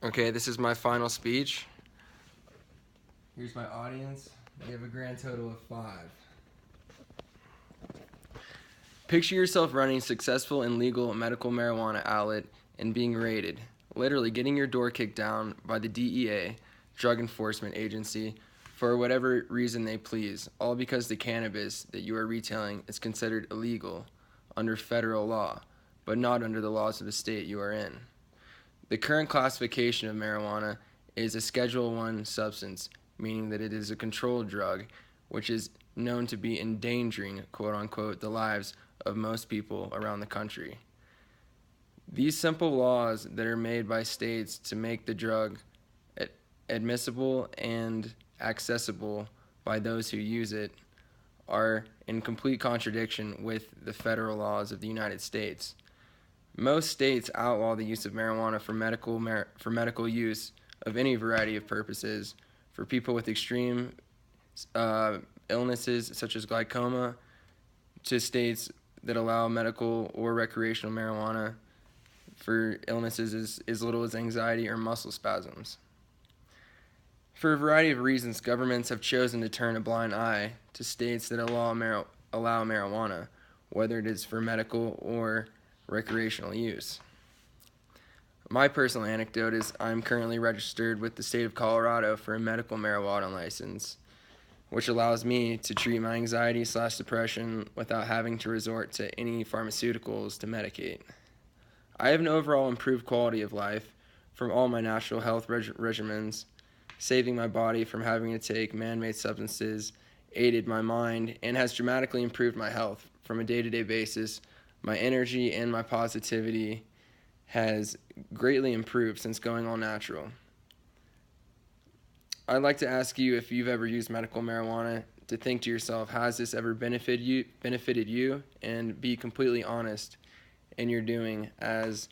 Okay, this is my final speech. Here's my audience. We have a grand total of 5. Picture yourself running a successful and legal medical marijuana outlet and being raided, literally getting your door kicked down by the DEA, Drug Enforcement Agency, for whatever reason they please, all because the cannabis that you are retailing is considered illegal under federal law, but not under the laws of the state you are in. The current classification of marijuana is a Schedule I substance, meaning that it is a controlled drug, which is known to be endangering, quote unquote, the lives of most people around the country. These simple laws that are made by states to make the drug admissible and accessible by those who use it are in complete contradiction with the federal laws of the United States. Most states outlaw the use of marijuana for medical use of any variety of purposes for people with extreme illnesses such as glaucoma, to states that allow medical or recreational marijuana for illnesses as little as anxiety or muscle spasms. For a variety of reasons, governments have chosen to turn a blind eye to states that allow marijuana, whether it is for medical or recreational use. My personal anecdote is I'm currently registered with the state of Colorado for a medical marijuana license, which allows me to treat my anxiety/depression without having to resort to any pharmaceuticals to medicate. I have an overall improved quality of life from all my natural health regimens, saving my body from having to take man-made substances, aided my mind, and has dramatically improved my health from a day-to-day basis. My energy and my positivity has greatly improved since going all natural. I'd like to ask you, if you've ever used medical marijuana, to think to yourself, has this ever benefited you, and be completely honest in your doing, as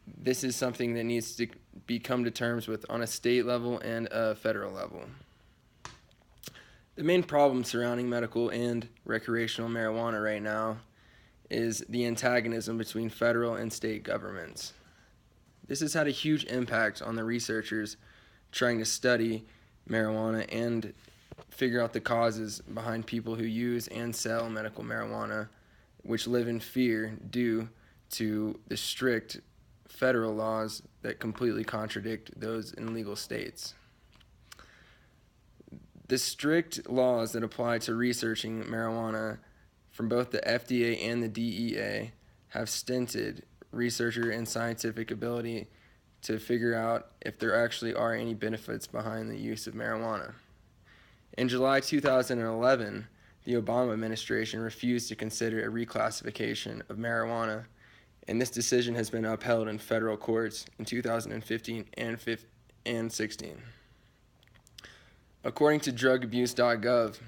this is something that needs to be come to terms with on a state level and a federal level. The main problem surrounding medical and recreational marijuana right now is the antagonism between federal and state governments. This has had a huge impact on the researchers trying to study marijuana and figure out the causes behind people who use and sell medical marijuana, which live in fear due to the strict federal laws that completely contradict those in legal states. The strict laws that apply to researching marijuana from both the FDA and the DEA have stinted researcher and scientific ability to figure out if there actually are any benefits behind the use of marijuana. In July 2011, the Obama administration refused to consider a reclassification of marijuana, and this decision has been upheld in federal courts in 2015 and 16. According to drugabuse.gov,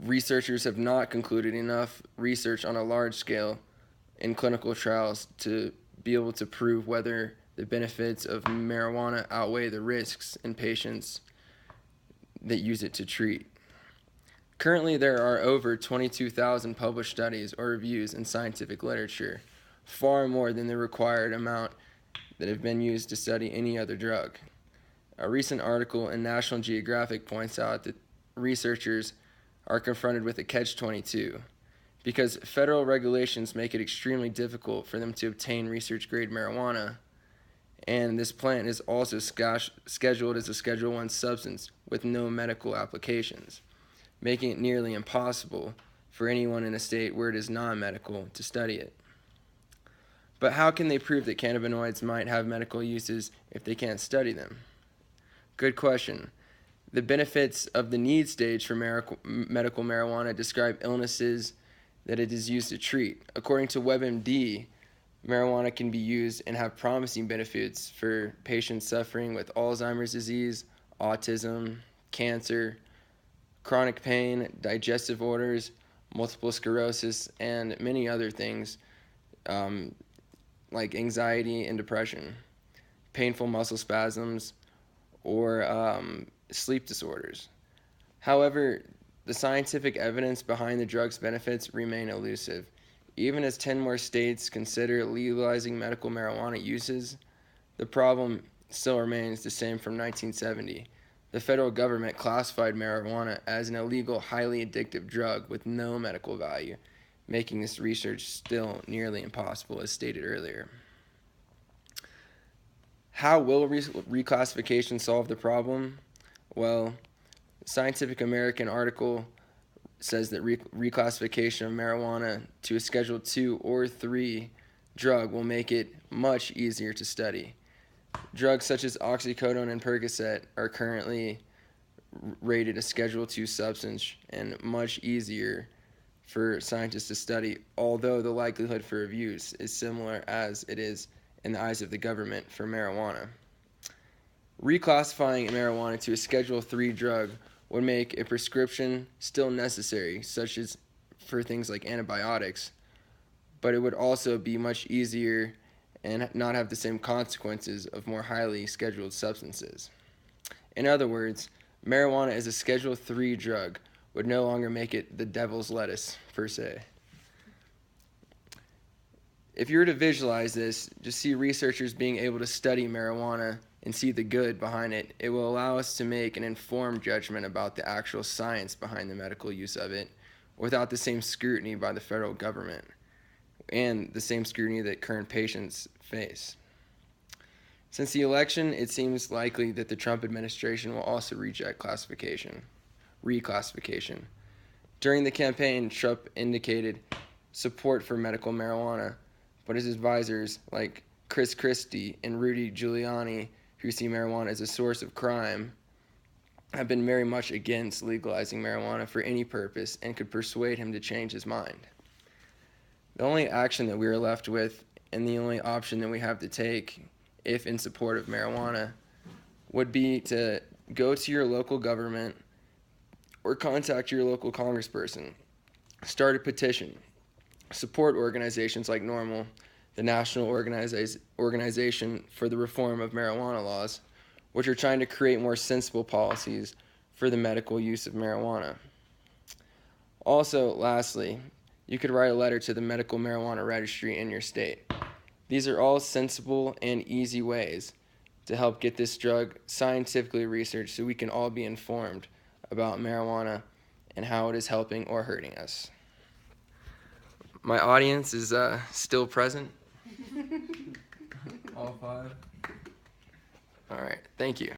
researchers have not concluded enough research on a large scale in clinical trials to be able to prove whether the benefits of marijuana outweigh the risks in patients that use it to treat. Currently, there are over 22,000 published studies or reviews in scientific literature, far more than the required amount that have been used to study any other drug. A recent article in National Geographic points out that researchers are confronted with a catch-22 because federal regulations make it extremely difficult for them to obtain research-grade marijuana, and this plant is also scheduled as a Schedule I substance with no medical applications, making it nearly impossible for anyone in a state where it is non-medical to study it. But how can they prove that cannabinoids might have medical uses if they can't study them? Good question. The benefits of the need stage for medical marijuana describe illnesses that it is used to treat. According to WebMD, marijuana can be used and have promising benefits for patients suffering with Alzheimer's disease, autism, cancer, chronic pain, digestive disorders, multiple sclerosis, and many other things like anxiety and depression, painful muscle spasms, or sleep disorders. However, the scientific evidence behind the drug's benefits remain elusive. Even as 10 more states consider legalizing medical marijuana uses, The problem still remains the same from 1970. The federal government classified marijuana as an illegal, highly addictive drug with no medical value, making this research still nearly impossible, as stated earlier. How will reclassification solve the problem? Well, Scientific American article says that reclassification of marijuana to a Schedule 2 or 3 drug will make it much easier to study. Drugs such as oxycodone and Percocet are currently rated a Schedule 2 substance and much easier for scientists to study, although the likelihood for abuse is similar as it is in the eyes of the government for marijuana. Reclassifying marijuana to a Schedule 3 drug would make a prescription still necessary, such as for things like antibiotics, but it would also be much easier and not have the same consequences of more highly scheduled substances. In other words, marijuana as a Schedule 3 drug would no longer make it the devil's lettuce, per se. If you were to visualize this, just see researchers being able to study marijuana and see the good behind it, it will allow us to make an informed judgment about the actual science behind the medical use of it without the same scrutiny by the federal government and the same scrutiny that current patients face. Since the election, it seems likely that the Trump administration will also reject reclassification. During the campaign, Trump indicated support for medical marijuana, but his advisors, like Chris Christie and Rudy Giuliani, who see marijuana as a source of crime, have been very much against legalizing marijuana for any purpose and could persuade him to change his mind. The only action that we are left with, and the only option that we have to take, if in support of marijuana, would be to go to your local government or contact your local congressperson, start a petition, support organizations like NORML, the National Organization for the Reform of Marijuana Laws, which are trying to create more sensible policies for the medical use of marijuana. Also, lastly, you could write a letter to the medical marijuana registry in your state. These are all sensible and easy ways to help get this drug scientifically researched so we can all be informed about marijuana and how it is helping or hurting us. My audience is still present. All five. All right, thank you.